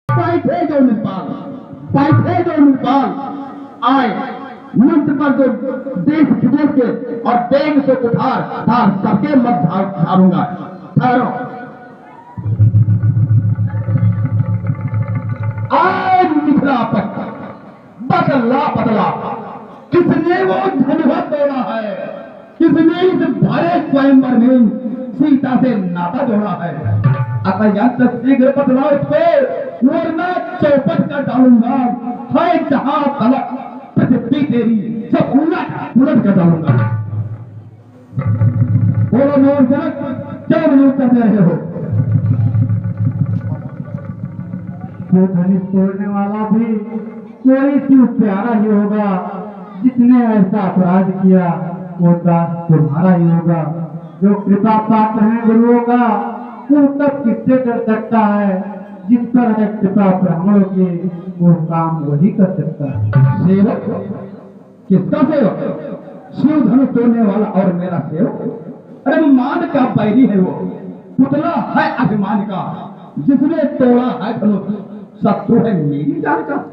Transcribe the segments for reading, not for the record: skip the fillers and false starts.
बैठे जो नेपाल, बैठे जो नेपाल आए मंच पर जो देश विदेश के और बेग से उठार धार सबके मत धारूंगा। ठहरो, आए मिथिला पर बदला बदला, किसने वो धनवत तोड़ा है, किसने इस भरे स्वयंवर में सीता से नाता जोड़ा है। अत्यंत शीघ्र बदलाव इसको, वरना चौपट कर डालूंगा। है जहां तलक पृथ्वी तेरी, सब उलट उलट कर डालूंगा। बोलो मोहन जनक, क्या विरोध करते रहे हो? वो धनुष तोड़ने वाला भी कोई क्यों प्यारा ही होगा, जिसने ऐसा अपराध किया वो दास तुम्हारा ही होगा। जो कृपा पात्र है गुरुओं का, वो तब किससे कर सकता है, जिस पर है कृपा ब्राह्मणों की, वो काम वही कर सकता है। सेवक? किसका सेवक? शिव धनुष तोड़ने वाला और मेरा सेवक? अरे मान का बैरी है वो, पुतला है अभिमान का, जिसने तोड़ा है धनुष शत्रु है मेरी जान का।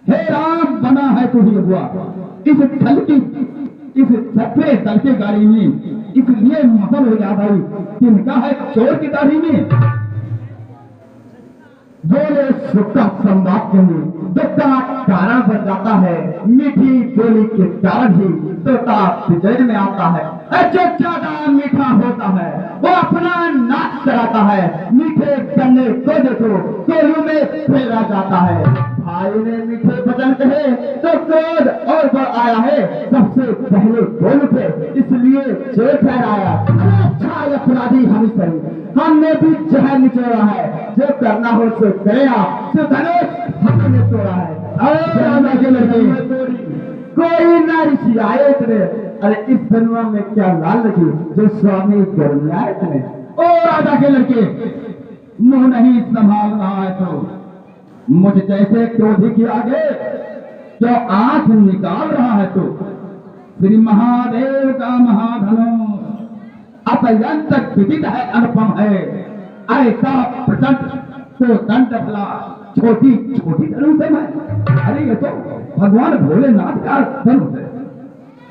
हे राम बना है तू ही हुआ इस दल की, इस सफेद दल की गाड़ी में, इसलिए मसल हो याद आई तिनका है चोर की दाढ़ी में। बोले सुखा संवाद के लिए दुखा कारण बन जाता है, मीठी बोली के कारण ही तोता विजय में आता है। जो ज्यादा मीठा होता है वो अपना नाच कराता है, मीठे गन्ने को देखो कोलू में फेरा जाता है। भाई ने मीठे वचन कहे तो क्रोध और बढ़ आया है, सबसे पहले बोल उठे इसलिए जोर ठहराया। अच्छा अपराधी हम सही, हमने भी जहर निचोड़ा है, जो करना हो सो करे आप, तो धनुष हमने तोड़ा है। अरे लड़के कोई नारी सियाए इतने, अरे इस धनुआ में क्या लाल लगी जो स्वामी गर्मियाए इतने। ओ राजा के लड़के, मुंह नहीं संभाल रहा है तो मुझ जैसे क्रोधी के आगे जो आंख निकाल रहा है तो श्री महादेव का महाधनुष अत्यंत विदित है, अनुपम है। ऐसा प्रचंड तो दंड भला छोटी छोटी धनुष है मैं। अरे ये तो भगवान भोलेनाथ का धनुष है।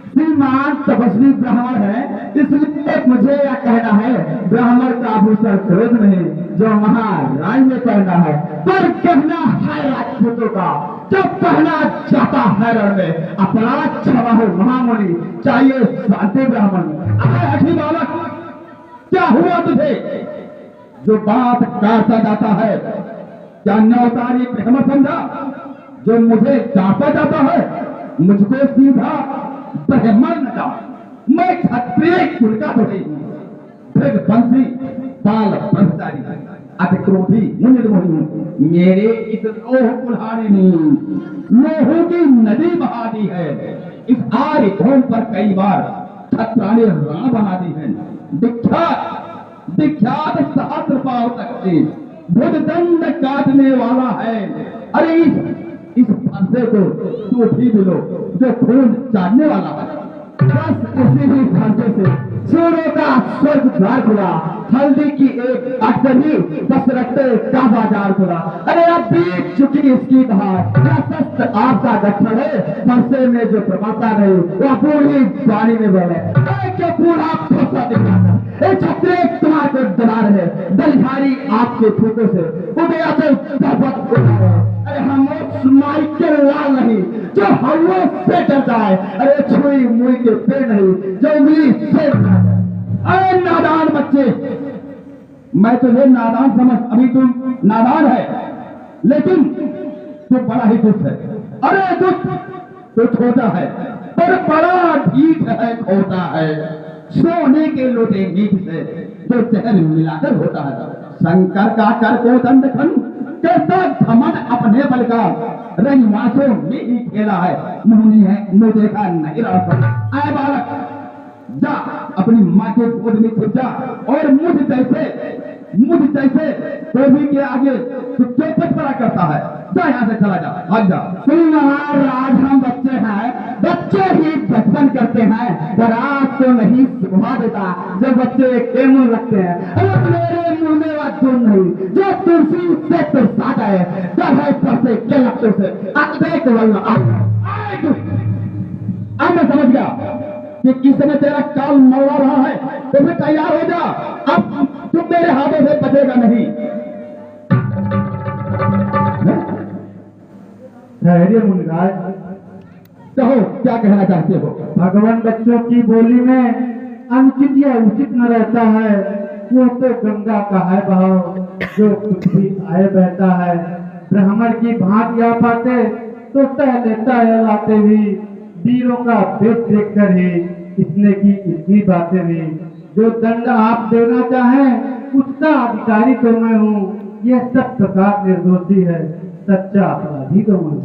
श्रीमान तपस्वी ब्राह्मण है, इसलिए मुझे यह कहना है ब्राह्मण का आभूषण क्रोध नहीं, जो महाराज में पहना है। पर कहना है राजपूतों का, जो पहना जाता है रण में, अपराध क्षमा हो महामुनि, चाहिए शांति ब्राह्मण। अरे बालक क्या हुआ तुझे जो बात काटता जाता है? क्या नौतारी प्रेम समझा जो मुझे काटा जाता है? मुझको सीधा ब्राह्मण का, मैं क्षत्रिय कुल का धोई हूँ, बंसी बाल ब्रह्मचारी अति क्रोधी मुनि, मेरे इस लोह कुल्हाड़ी ने लोहों की नदी बहा दी है। इस आर्य भूमि पर कई बार क्षत्राणी राण बना दी है। विख्यात विख्यात सहस्त्र पाव तक से भुजदंड काटने वाला है। अरे इस फंसे को तू भी मिलो जो खून चाटने वाला है। बस इसी ही फंसे से सूर्य का स्वर्ग द्वार खुला, हल्दी की एक अटकनी बस रखते का बाजार खुला। अरे अब बीत चुकी इसकी धार, आपका गठन है फंसे में जो प्रमाता नहीं वह पूरी पानी में बहे। क्यों पूरा फंसा दिखाता छत्रे तुम्हारे को डरा रहे, दलधारी आपके फूकों से उठे आते। अरे हम के लाल नहीं जो हम से डरता है, अरे छुई मुई के पेड़ नहीं जो उंगली से। अरे नादान बच्चे, मैं तुझे नादान समझ, अभी तुम नादान है लेकिन तू बड़ा ही दुष्ट है। अरे दुष्ट तो छोटा है पर बड़ा ठीक है, खोटा है। सोने के लोटे मीठ से जो जहर मिलाकर होता है। शंकर का कर को दंड खन कैसा घमंड अपने बल का, रंगवासों में ही खेला है, मुनि है मुंह देखा नहीं रहा। आए बालक जा अपनी माँ के गोद में छिप जा और मुझ जैसे धोबी के आगे तू चौपट पड़ा करता है। जा यहाँ से चला जा, भाग जा। महाराज हम बच्चे हैं, बच्चे ही बचपन करते हैं, रात तो नहीं सुबह देता। जब बच्चे केमन रखते हैं, अरे मेरे मुंह में वह धुन नहीं जो तुलसी से तो सादा है, जब है परसे के लगते से देख वल्ला अब मैं समझ गया कि किस समय तेरा काल मरवा रहा है, तो फिर तैयार हो जा। अब तुम मेरे हाथों से बचेगा नहीं। ठहरिए मुनिराज, कहो क्या कहना चाहते हो। भगवान बच्चों की बोली में अनुचित या उचित न रहता है। वो तो गंगा का है बहाव जो कुछ भी आए बहता है। ब्राह्मण की भांति आ पाते तो तह लेता है लाते भी। वीरों का वेश देख कर ही इसने की इतनी बातें भी। जो दंड आप देना चाहें उसका अधिकारी तो मैं हूँ। यह सब प्रकार निर्दोषी है, सच्चा अपराधी तो मैं।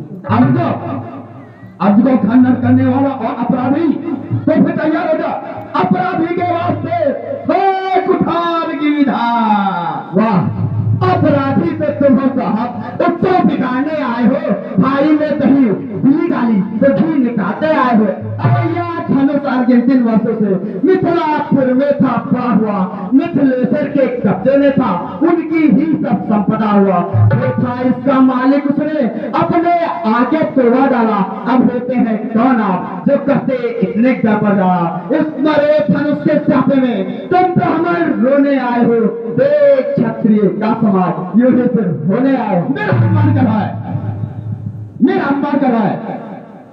अब को खंडन करने वाला और अपराधी, तो फिर तैयार हो जा। अपराधी के वास्ते हो कुठार की विधान। वाह, अपराधी से तुम हो साहब, तो बिगाड़ने आए हो। भाई में दही घी डाली तो घी निकालते आए हो। धनुष अर्जेंटीन वर्षों से मिथिलापुर में था पड़ा हुआ, मिथिलेश्वर के कब्जे में था, उनकी ही सब संपदा हुआ। वो था इसका मालिक, उसने अपने आगे तोड़ा डाला। अब होते हैं कौन आप जो कहते इतने गड़बड़ डाला। इस मरे धनुष के चापे में तुम ब्राह्मण रोने आए हो, देख क्षत्रिय का समाज युद्ध फिर होने आए हो। मेरा सम्मान कर रहा है, मेरा सम्मान कर रहा है।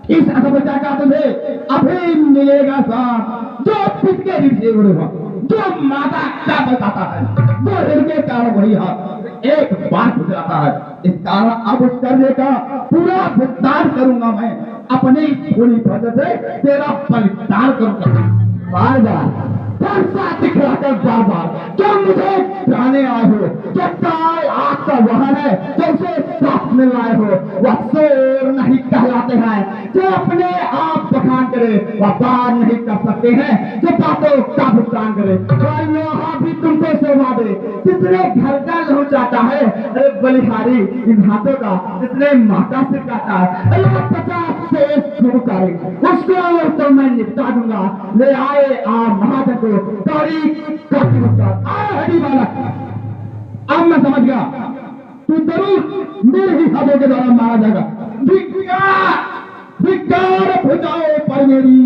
इस असभ्यता का तुम्हें अभी मिलेगा साथ, जो पिटके रीढ़ उड़ेगा, जो माता का बताता है, वो हृदय कारण वही है। एक बार गुजराता है, इस कारण अब उस करने का पूरा भुगतान करूंगा मैं। अपने पूरी फजल से तेरा बलिदान करूंगा। बार बार दिखलाकर बार बार क्या मुझे जाने आए हो, क्या काल आग का वाहन है जो उसे साथ में लाए हो। वह चोर नहीं कहलाते हैं जो अपने आप बखान करे, वह बात नहीं कर सकते हैं जो बातों का भुगतान करे। यहाँ भी तुमको शोभा दे जिसने घर का लहू चाहता है, अरे बलिहारी इन हाथों का जिसने माता से काटा है, अरे 50 से शुरू करे उसको तो मैं निपटा दूंगा। ले आए आ महाजन को हरी बालक। अब मैं समझ गया तू जरूर मेरे ही हाथों के द्वारा मारा जाएगा। धिक्कार भुजाओं पर मेरी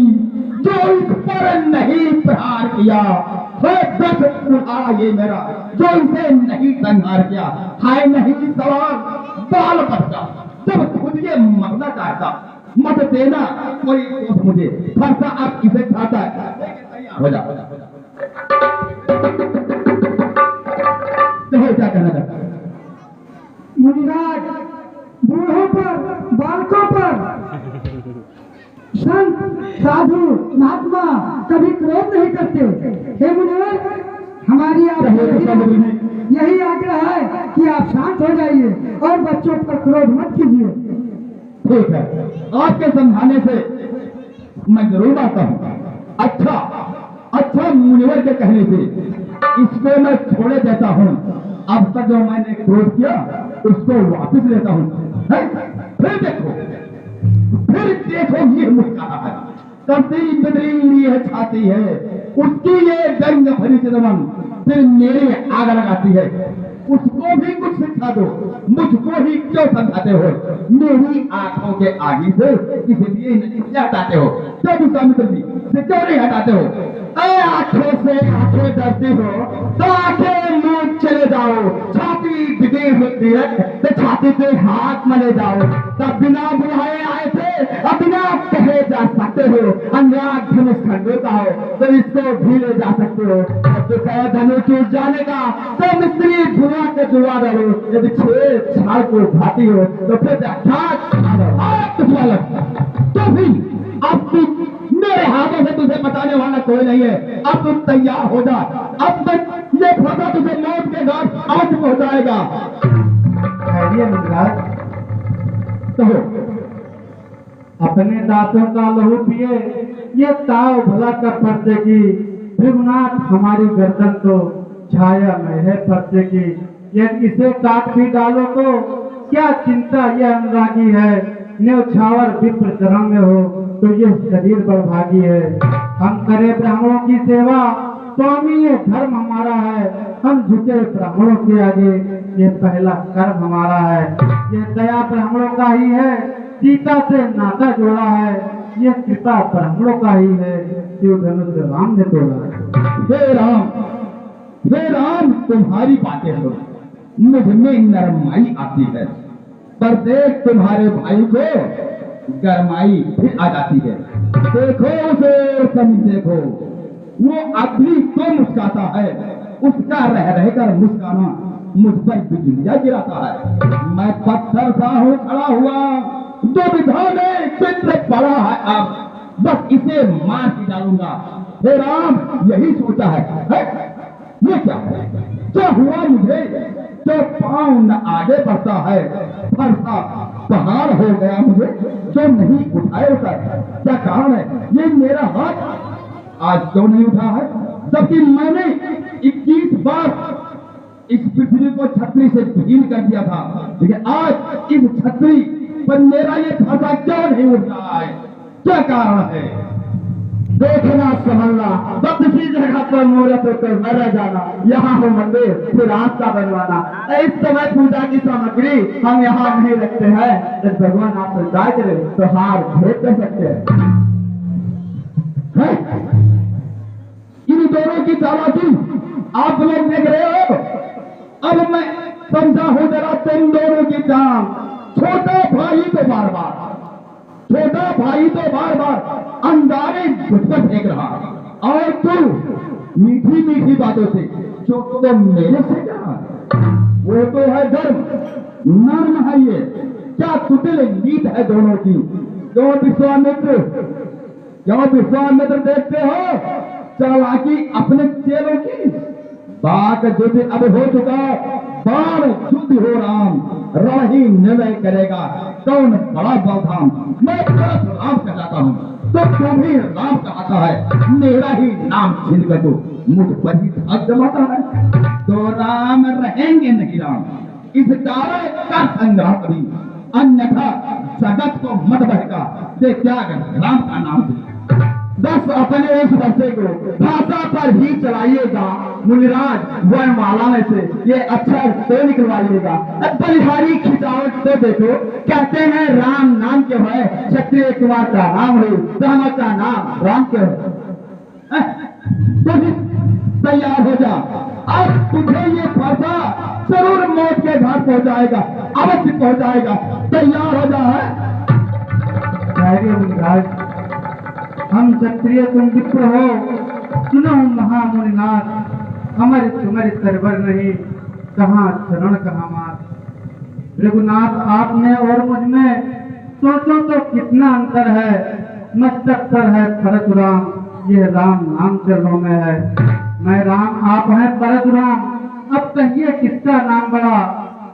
जो इस पर नहीं प्रहार किया, दस उठाया ये मेरा जो इसे नहीं संहार किया। हाय नहीं सवाल बाल बच्चा जब खुद ये मरना चाहता, मत देना कोई सोच मुझे फरसा अब इसे खाता है। हो जा तो क्या कहना चाहता है मुनिराज, बूढ़ों पर बालकों पर संत साधु महात्मा कभी क्रोध नहीं करते। हे मुनिवर, हमारी आप यही आग्रह है कि आप शांत हो जाइए और बच्चों पर क्रोध मत कीजिए। ठीक है, आपके समझाने से मैं जरूर आता हूँ। अच्छा मुनिवर के कहने से इसको मैं छोड़े देता हूँ। अब तक जो मैंने क्रोध किया उसको वापस लेता हूँ। फिर देखो ये मुझ कहा है, कभी बदली है छाती है उसकी ये गंग भरी चिदमन फिर मेरे आग लगाती है। उसको भी कुछ सिखा दो, मुझको ही क्यों समझाते हो। मेरी आंखों के आगे से इसलिए नहीं हटाते हो, क्यों विश्वामित्र जी से क्यों नहीं हटाते हो। आंखों से आंखें डरती हो तो आंखें मुंह चले जाओ। छाती बिगड़ी होती है तो छाती पे हाथ मले जाओ। तब बिना बुलाए आए थे, अब बिना कहे जा सकते हो। अनुराग धनुष खंडोता हो तो इसको भी ले जा सकते हो। धनुष टूट जाने का तो मिस्त्री धुआं के दुआ रहो। यदि छेद छाल को भाती हो तो फिर तो भी अब मेरे हाथों से तुझे बचाने वाला कोई नहीं है। अब तुम तैयार हो जा, अब तक ये फंसा तुझे मौत के घाट आज पहुंचाएगा। तो अपने दांतों का लहू पिए ये ताव भला कर पर्चे की। भृगुनाथ हमारी गर्दन तो छाया में है पर्चे की। यदि इसे काट भी डालो तो क्या चिंता यह अनुरागी है। न्यौछावर विप्र धर्म में हो तो यह शरीर बड़भागी है। हम करें ब्राह्मणों की सेवा, स्वामी ये धर्म हमारा है। हम झुके ब्राह्मणों के आगे, ये पहला कर्म हमारा है। ये दया ब्राह्मणों का ही है, सीता से नाता जोड़ा है। ये कृपा ब्राह्मणों का ही है, शिव धनुष राम ने तोड़ा है। हे राम तुम्हारी बातें सुन मुझ में नरमाई आती है, पर देख तुम्हारे भाई को गरमाई फिर आ जाती है। देखो उसे कभी देखो, वो अभी तो मुस्काता है, उसका रह रहकर मुस्काना मुझ पर बिजलियां गिराता है। मैं पत्थर सा हूँ खड़ा हुआ, दुविधा में चित्र पड़ा है, अब बस इसे मार के डालूंगा। हे राम यही सोचा है? ये क्या है? क्या हुआ मुझे? जो पांव न आगे बढ़ता है, फरसा पहाड़ हो गया मुझे, जो नहीं उठाए उठा। क्या कारण है? ये मेरा हाथ आज क्यों नहीं उठा है, जबकि मैंने 21 बार इस पृथ्वी को छतरी से विहीन कर दिया था, लेकिन आज इस छतरी पर मेरा ये फरसा क्यों नहीं उठ रहा है? क्या कारण है? देखना समझना, बस इसी जगह पर मुहूर्त होकर मर जाना। यहाँ हो मंदिर फिर आपका बनवाना। इस समय पूजा की सामग्री हम यहाँ नहीं रखते हैं। जब भगवान आप स्वीकार करें तो हार भेंट कर सकते हैं। इन दोनों की चालाकी आप लोग देख रहे हो। अब मैं समझा हूं जरा तुम दोनों की जान। छोटा भाई तो बार बार अंगारे मुझ पर फेंक रहा, और तू मीठी मीठी बातों से जो तो मेरे से कहा, वो तो है धर्म, नर्म है ये। क्या कुटिल नीत है दोनों की। क्यों विश्वामित्र देखते हो चालाकी अपने चेलों की। बात युद्ध अब हो चुका, बाण युद्ध हो राम, रण ही निर्णय करेगा कौन बड़ा बलधाम। मैं राम कहलाता हूँ तो तुम ही राम कहता है, मेरा ही नाम छीन कर तो मुझ पर ही हक जमाता है। तो राम रहेंगे नहीं राम, इस कारण का संग्रह कभी, अन्यथा जगत को मत बहका दे त्याग राम का नाम दे। बस अपने इस बच्चे को भाषा पर ही चलाइएगा मुनिराज, वर्णमाला में से ये अक्षर तो निकलवाइएगा। बलिहारी खिंचावट तो देखो, कहते हैं राम नाम क्यों है, क्षत्रिय कुमार का नाम है, धर्म का नाम राम क्यों है। तो तैयार हो जा, अब तुझे ये फरसा जरूर मौत के घर पहुंचाएगा, अवश्य पहुंचाएगा। तैयार हो जा। मुनिराज, हम क्षत्रिय तुम विप्र हो, सुनो महामुनिनाथ, हमारे तुम्हारे सरवर नहीं, कहाँ चरण कहाँ मात। रघुनाथ आप में और मुझ में सोचो तो कितना अंतर है। मस्तक पर है परशुराम, ये राम नाम चरणों में है। मैं राम, आप हैं परशुराम, अब कहिए किसका नाम बड़ा।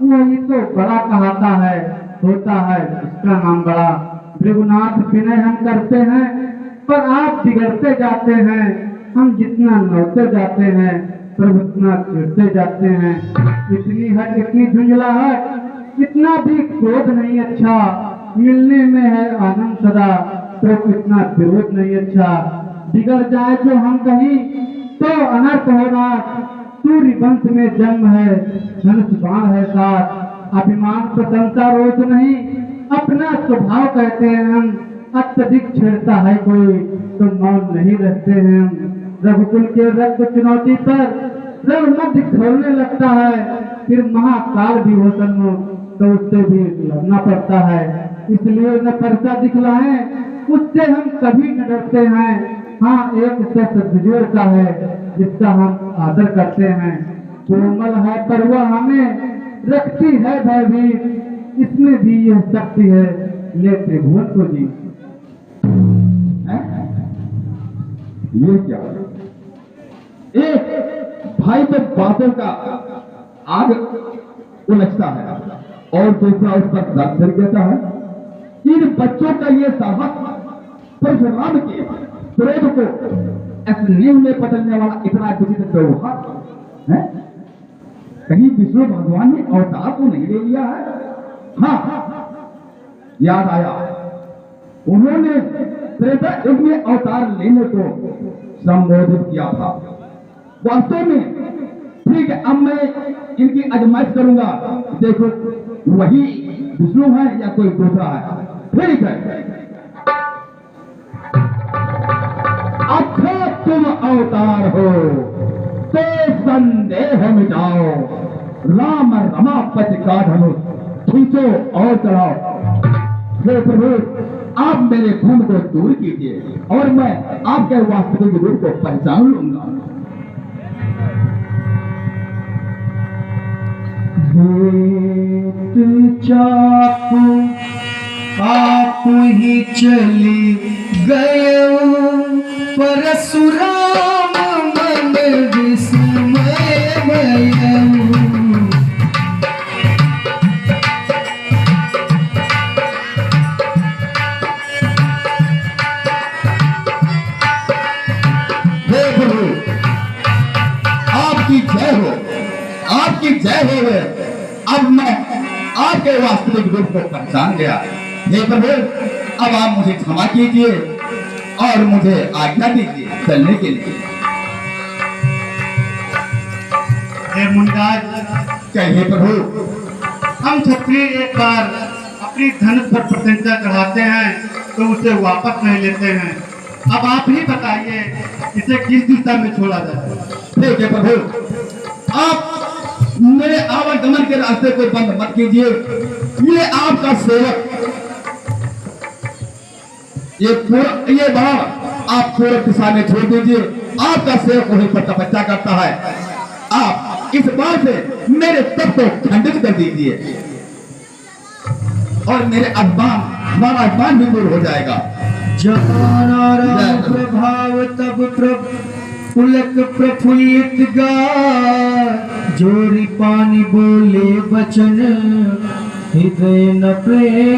वही तो बड़ा कहता है, होता है इसका नाम बड़ा। रघुनाथ विनय हम करते हैं, पर आप बिगड़ते जाते हैं। हम जितना नौते जाते हैं, प्रभु उतना चिढ़ते जाते हैं। इतनी हट, इतनी झुंझलाहट, इतना भी क्रोध नहीं अच्छा। मिलने में है आनंद सदा, तो इतना विरोध नहीं अच्छा। बिगड़ जाए जो हम कहीं तो अनर्थ होगा। सूर्य वंश में जन्म है, धनुष बाण है साथ। अभिमान प्रशंसा रोज नहीं, अपना स्वभाव कहते हैं हम। अत्यधिक छेड़ता है कोई तो मौन नहीं रहते हैं हम। रघुकुल के रक्त चुनौती पर रव मध्य खोलने लगता है, फिर महाकाल भी हो सन्मुख तो उससे भी लड़ना पड़ता है। इसलिए न परसा दिखलाएं, उससे हम कभी न डरते हैं। हाँ, एक शस्त्र बिजोड़ का है जिसका हम आदर करते हैं। कोमल है पर वह हमें रखती है भयभीत, इसमें भी यह शक्ति है ले त्रिभुवन को जी। ये क्या? एक भाई तो बातों का आग उलझता है और दूसरा उस पर दर्द गिर देता है। इन बच्चों का ये साहस परशुराम के क्रोध को स्नेह में बदलने वाला इतना विचित्र व्यवहार है। कहीं विष्णु भगवान ने अवतार तो नहीं ले लिया है? हाँ, याद आया, उन्होंने त्रेता युग में अवतार लेने को संबोधित किया था। वास्तव में ठीक है, अब मैं इनकी आजमाइश करूंगा, देखो वही विष्णु है या कोई दूसरा है। ठीक है, अच्छा तुम अवतार हो तो संदेह मिटाओ, राम रमापति का धनुष खींचो और चढ़ाओ। हे प्रभु, आप मेरे भ्रम को दूर कीजिए और मैं आपके वास्तविक रूप को पहचान लूंगा। चाकू आप ही चली गए परशुराम मन विस्मय भयऊ। हे प्रभु, आपकी जय हो, आपकी जय हो। अब मैं आपके वास्तविक रूप को पहचान गया। हे प्रभु, अब आप मुझे क्षमा कीजिए और मुझे आज्ञा दीजिए चलने के लिए। हे मुनिराज, कहिए प्रभु। हम क्षत्रिय एक बार अपनी धनुष पर प्रशंसा चढ़ाते हैं तो उसे वापस नहीं लेते हैं। अब आप ही बताइए इसे किस दिशा में छोड़ा जाए। ठीक है प्रभु, आप मेरे आवागमन के रास्ते को बंद मत कीजिए। ये आपका सेवक, ये बाण आप पूर्व दिशा में छोड़ दीजिए। आपका सेवक वहीं पर तपस्या करता है। आप इस बाण से मेरे तप को खंडित कर दीजिए और मेरे हमारा अभिमान भी दूर हो जाएगा। प्रभाव तब पुलक प्रफुल्लित गाय, जोरी पानी बोले वचन हृदय न प्रेम।